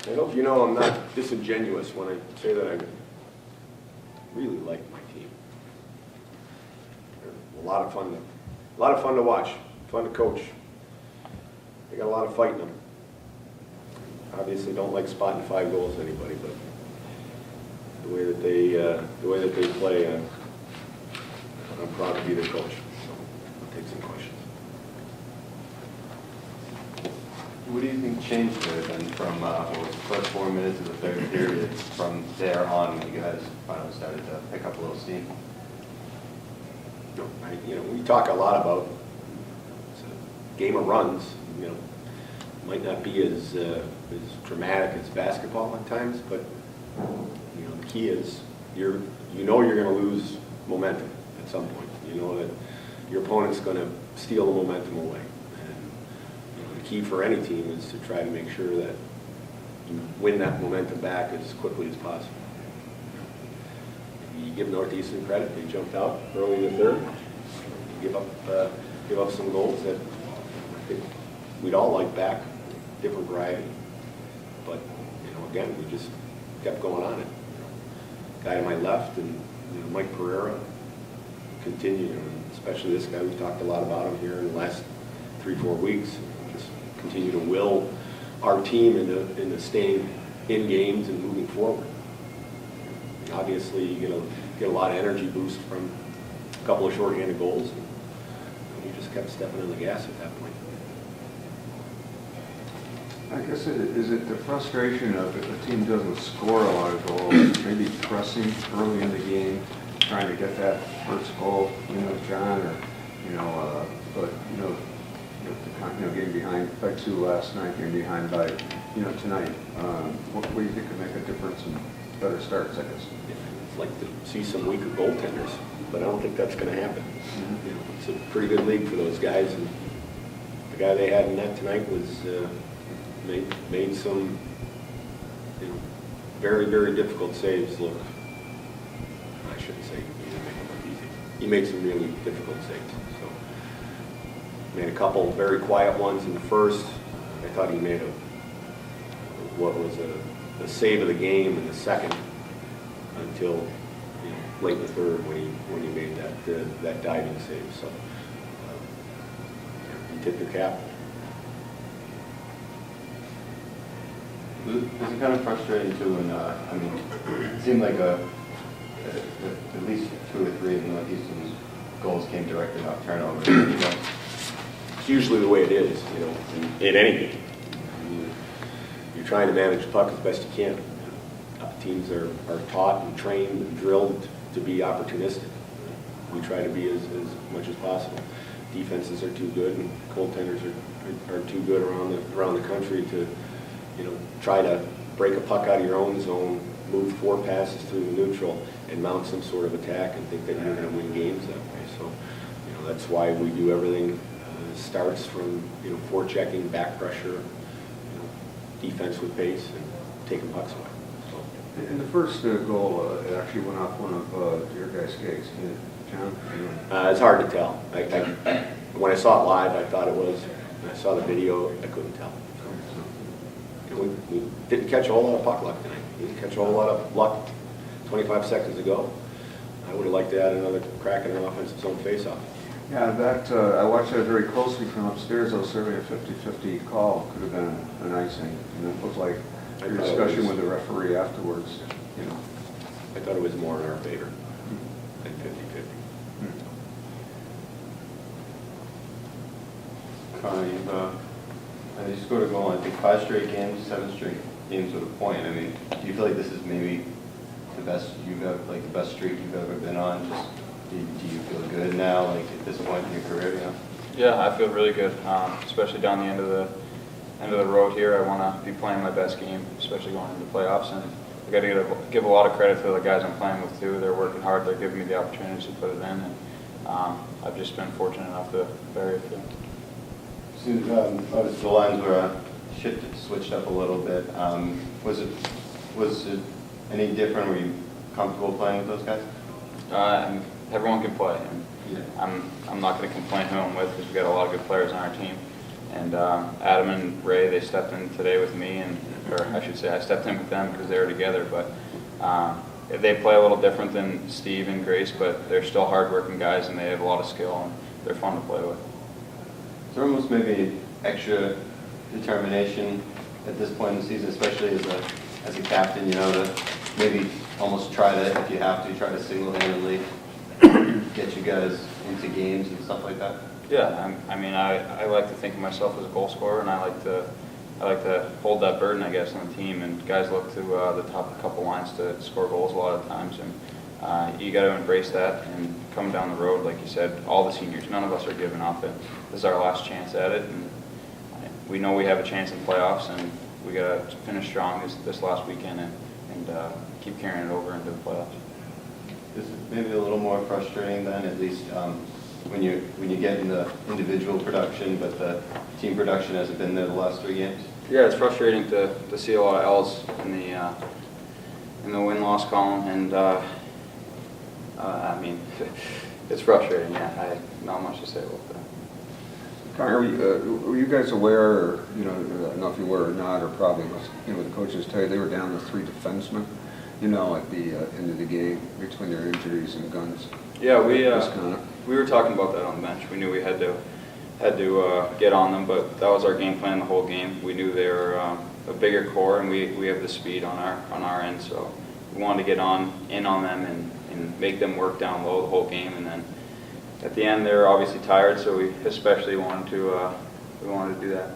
I hope you know I'm not disingenuous when I say that I really like my team. They're a lot of fun to watch, fun to coach. They got a lot of fight in them. Obviously, don't like spotting 5 goals to anybody, but the way that they play, I'm proud to be their coach. So I'll take some questions. What do you think changed there then from what was the first 4 minutes of the third period from there on when you guys finally started to pick up a little steam? We talk a lot about it's a game of runs. Might not be as dramatic as basketball at times, but the key is you're going to lose momentum at some point. You know that your opponent's going to steal the momentum away. The key for any team is to try to make sure that you win that momentum back as quickly as possible. You give Northeastern credit; they jumped out early in the third. You give up some goals that I think we'd all like back, different variety. But again, we just kept going on it. Guy to my left and Mike Pereira continued, especially this guy. We've talked a lot about him here in the last 3-4 weeks. Just continue to will our team into staying in games and moving forward. Obviously, you get a lot of energy boost from a couple of shorthanded goals. And we just kept stepping on the gas at that point. I guess is it the frustration of if a team doesn't score a lot of goals, maybe pressing early in the game, trying to get that first goal, John, or but getting behind by 2 last night, getting behind by tonight. What do you think could make a difference in better starts? I guess. I'd like to see some weaker goaltenders, but I don't think that's going to happen. It's a pretty good league for those guys, and the guy they had in net tonight was made some very, very difficult saves look. I shouldn't say he didn't make them look easy. He made some really difficult saves. So made a couple very quiet ones in the first. I thought he made what was a save of the game in the second until late in the third when he made that diving save. So he tipped your cap. Was it kind of frustrating too? And it seemed like at least 2 or 3 of the Northeastern's goals came directly off turnovers. It's usually the way it is, in any game. You're trying to manage the puck as best you can. Teams are taught and trained and drilled to be opportunistic. We try to be as much as possible. Defenses are too good, and goaltenders are too good around the country to try to break a puck out of your own zone, move 4 passes through the neutral, and mount some sort of attack and think that you're going to win games that way. So, that's why we do everything. Starts from forechecking, back pressure, defense with pace, and taking pucks away. So. In the first goal, it actually went off one of your guys' skates. John? It's hard to tell. When I saw it live, I thought it was. When I saw the video, I couldn't tell. We didn't catch a whole lot of puck luck tonight. We didn't catch a whole lot of luck 25 seconds ago. I would have liked to add another crack in an offensive zone faceoff. Yeah, I watched that very closely from upstairs. That was certainly a 50-50 call. Could have been an icing. And it looked like your discussion with the referee afterwards. I thought it was more in our favor than 50-50. Conor, you scored a goal in, I think, 5 straight games, 7 straight games with a point. I mean, do you feel like this is maybe the best the best streak you've ever been on? Just do you feel good now, at this point in your career? Yeah, I feel really good, especially down the end of the road here. I want to be playing my best game, especially going into the playoffs. And I got to give a lot of credit to the guys I'm playing with too. They're working hard. They're giving me the opportunities to put it in, and I've just been fortunate enough to bury it. So, obviously the lines were switched up a little bit. Was it any different? Were you comfortable playing with those guys? Everyone can play. And I'm not going to complain who I'm with because we've got a lot of good players on our team. And Adam and Ray, they stepped in today with me, or I should say I stepped in with them because they were together. But they play a little different than Steve and Grace, but they're still hard-working guys, and they have a lot of skill, and they're fun to play with. Is there almost maybe extra determination at this point in the season, especially as a captain, to maybe almost try to, if you have to, try to single-handedly get you guys into games and stuff like that? Yeah, I like to think of myself as a goal scorer, and I like to hold that burden, I guess, on the team. And guys look to the top couple lines to score goals a lot of times, and you got to embrace that. And coming down the road, like you said, all the seniors, none of us are giving up. And this is our last chance at it, and we know we have a chance in playoffs, and we got to finish strong this last weekend and keep carrying it over into the playoffs. Is it maybe a little more frustrating then, at least when you get in the individual production, but the team production hasn't been there the last 3 games? Yeah, it's frustrating to see a lot of L's in the win-loss column, and it's frustrating. Yeah, not much to say about that. Connor, were you guys aware, or, I don't know if you were or not, or probably, the coaches tell you they were down to 3 defensemen, at the end of the game between their injuries and guns? Yeah, we were talking about that on the bench. We knew we had to get on them, but that was our game plan the whole game. We knew they were a bigger core, and we have the speed on our end, so we wanted to get in on them and make them work down low the whole game. And then at the end, they were obviously tired, so we especially wanted to do that.